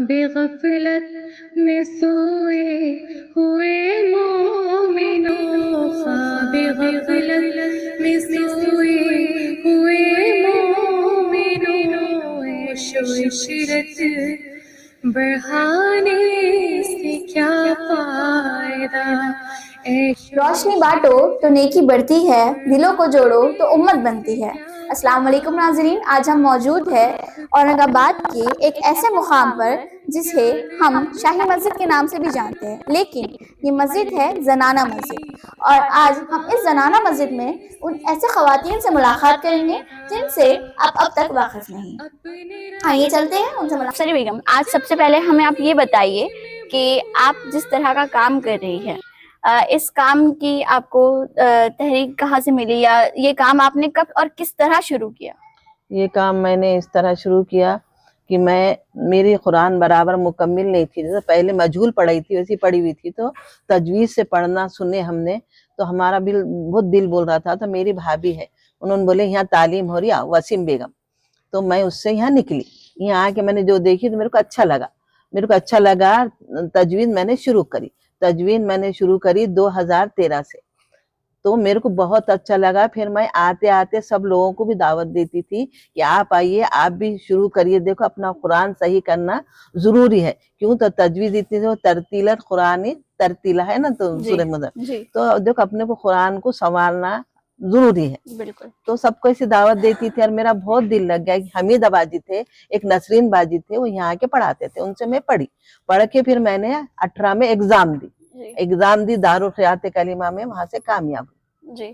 خواب غفلت میں سوئے ہوئے مومنوں، خواب غفلت میں سوئے ہوئے مومنوں، عیش و عشرت بڑھانے سے کیا فائدہ، روشنی بانٹو تو نیکی بڑھتی ہے، دلوں کو جوڑو تو امت بنتی ہے۔ السلام علیکم ناظرین، آج ہم موجود ہیں اورنگ آباد کے ایک ایسے مقام پر جسے ہم شاہی مسجد کے نام سے بھی جانتے ہیں، لیکن یہ مسجد ہے زنانہ مسجد، اور آج ہم اس زنانہ مسجد میں ان ایسے خواتین سے ملاقات کریں گے جن سے آپ اب تک واقف نہیں۔ آئیے چلتے ہیں ان سے ملاقات۔ سری بیگم، آج سب سے پہلے ہمیں آپ یہ بتائیے کہ آپ جس طرح کا کام کر رہی ہے، اس کام کی آپ کو تحریک کہاں سے ملی، یا یہ کام آپ نے کب اور کس طرح شروع کیا؟ یہ کام میں نے اس طرح شروع کیا کہ میری قرآن برابر مکمل نہیں تھی، جیسے پہلے مجہول پڑھائی تھی ویسی پڑھی ہوئی تھی، تو تجوید سے پڑھنا سنے ہم نے تو ہمارا بہت دل بول رہا تھا۔ تو میری بھابھی ہے، انہوں نے بولے یہاں تعلیم ہو رہی ہے وسیم بیگم، تو میں اس سے یہاں نکلی۔ یہاں آ کے میں نے جو دیکھی تو میرے کو اچھا لگا، تجوید میں نے شروع کری 2013 سے، تو میرے کو بہت اچھا لگا۔ پھر میں آتے آتے سب لوگوں کو بھی دعوت دیتی تھی کہ آپ آئیے، آپ بھی شروع کریے، دیکھو اپنا قرآن صحیح کرنا ضروری ہے، کیوں تو تجوید اتنی ترتیلا قرآن ترتیلا ہے نا، تو سورہ مدر، تو دیکھو اپنے کو قرآن کو سنوارنا ضروری ہے۔ بالکل۔ تو سب کو ایسی دعوت دیتی تھی، اور میرا بہت دل لگ گیا کہ حمید باجی تھے، ایک نسرین باجی تھے، وہ یہاں کے پڑھاتے تھے، ان سے میں پڑھ کے پھر میں نے 18 میں ایگزام دی دارالخیرات کلیمہ میں، وہاں سے کامیاب جی۔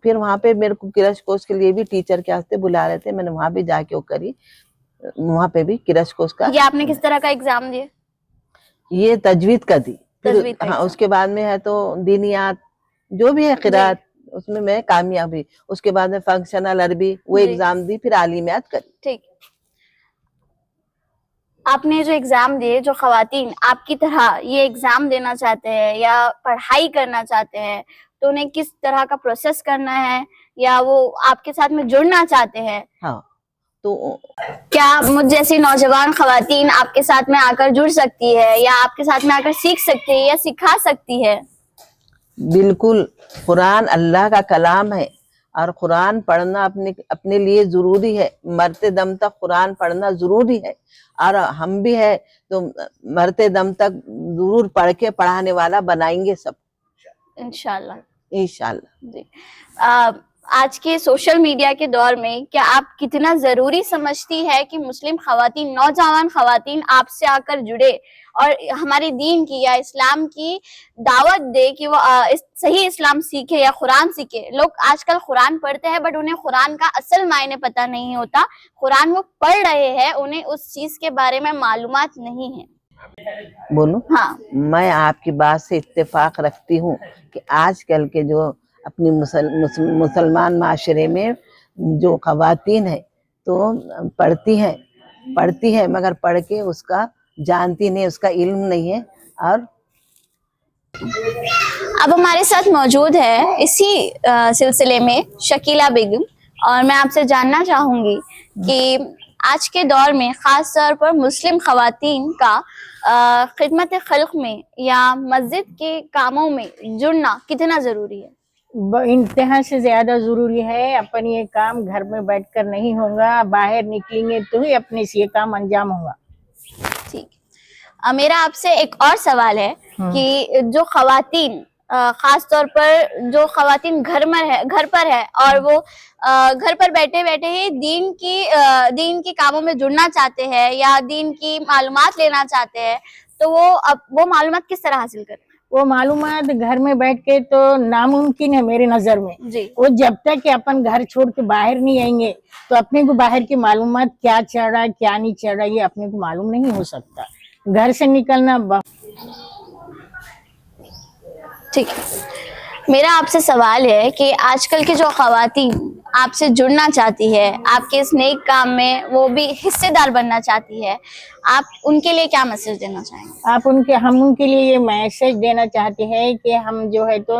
پھر وہاں پہ میرے کو کرش کورس کے لیے بھی ٹیچر کے واسطے بلا رہے تھے، میں نے وہاں بھی جا کے وہ کری، وہاں پہ بھی کرش کورس کا۔ یہ آپ نے کس طرح کا ایگزام دیا؟ یہ تجوید کا دی، ہاں اس کے بعد میں ہے تو دینیات جو بھی ہے قرات، اس میں کامیاب ہوئی۔ اس کے بعد میں فنکشنل عربی وہ ایگزام دی، پھر عالمیات کری۔ ٹھیک، آپ نے جو ایگزام دیے، جو خواتین آپ کی طرح یہ ایگزام دینا چاہتے ہیں یا پڑھائی کرنا چاہتے ہیں، تو انہیں کس طرح کا پروسیس کرنا ہے، یا وہ آپ کے ساتھ میں جڑنا چاہتے ہیں؟ ہاں، تو کیا مجھ جیسی نوجوان خواتین آپ کے ساتھ میں آ کر جڑ سکتی ہے، یا آپ کے ساتھ میں آ کر سیکھ سکتی ہے یا سکھا سکتی ہے؟ بالکل، قرآن اللہ کا کلام ہے، اور قرآن پڑھنا اپنے لیے ضروری ہے، مرتے دم تک قرآن پڑھنا ضروری ہے، اور ہم بھی ہے تو مرتے دم تک ضرور پڑھ کے پڑھانے والا بنائیں گے سب انشاءاللہ۔ جی، آج کے سوشل میڈیا کے دور میں کیا آپ کتنا ضروری سمجھتی ہے کہ مسلم خواتین، نوجوان خواتین آپ سے آ کر جڑے اور ہمارے دین کی یا اسلام کی دعوت دے کہ وہ صحیح اسلام سیکھے یا قرآن سیکھے؟ لوگ آج کل قرآن پڑھتے ہیں بٹ انہیں قرآن کا اصل معنی پتہ نہیں ہوتا، قرآن وہ پڑھ رہے ہیں، انہیں اس چیز کے بارے میں معلومات نہیں ہے۔ بولو، ہاں، میں آپ کی بات سے اتفاق رکھتی ہوں کہ آج کل کے جو اپنی مسلمان معاشرے میں جو خواتین ہیں تو پڑھتی ہیں مگر پڑھ کے اس کا جانتی نہیں، اس کا علم نہیں ہے۔ اور اب ہمارے ساتھ موجود ہے اسی سلسلے میں شکیلہ بیگم، اور میں آپ سے جاننا چاہوں گی کہ آج کے دور میں خاص طور پر مسلم خواتین کا خدمت خلق میں یا مسجد کے کاموں میں جڑنا کتنا ضروری ہے؟ انتہا سے زیادہ ضروری ہے۔ اپن یہ کام گھر میں بیٹھ کر نہیں ہوگا، باہر نکلیں گے تو ہی اپنے سے یہ کام انجام ہوگا۔ ٹھیک، میرا آپ سے ایک اور سوال ہے کہ جو خواتین، خاص طور پر جو خواتین گھر پر ہے اور وہ گھر پر بیٹھے بیٹھے ہی دین کی کاموں میں جڑنا چاہتے ہیں یا دین کی معلومات لینا چاہتے ہیں، تو وہ معلومات کس طرح حاصل کریں؟ وہ معلومات گھر میں بیٹھ کے تو ناممکن ہے میری نظر میں۔ وہ جب تک کہ اپن گھر چھوڑ کے باہر نہیں آئیں گے تو اپنے کو باہر کی معلومات کیا چل رہا ہے کیا نہیں چل رہا ہے یہ اپنے کو معلوم نہیں ہو سکتا۔ گھر سے نکلنا ٹھیک ہے، میرا آپ سے سوال ہے کہ آج کل کی جو خواتین آپ سے جڑنا چاہتی ہے، آپ کے اس نیک کام میں وہ بھی حصے دار بننا چاہتی ہے، آپ ان کے لیے کیا میسج دینا چاہیں گے؟ ہم ان کے لیے یہ میسج دینا چاہتے ہیں کہ ہم جو ہے تو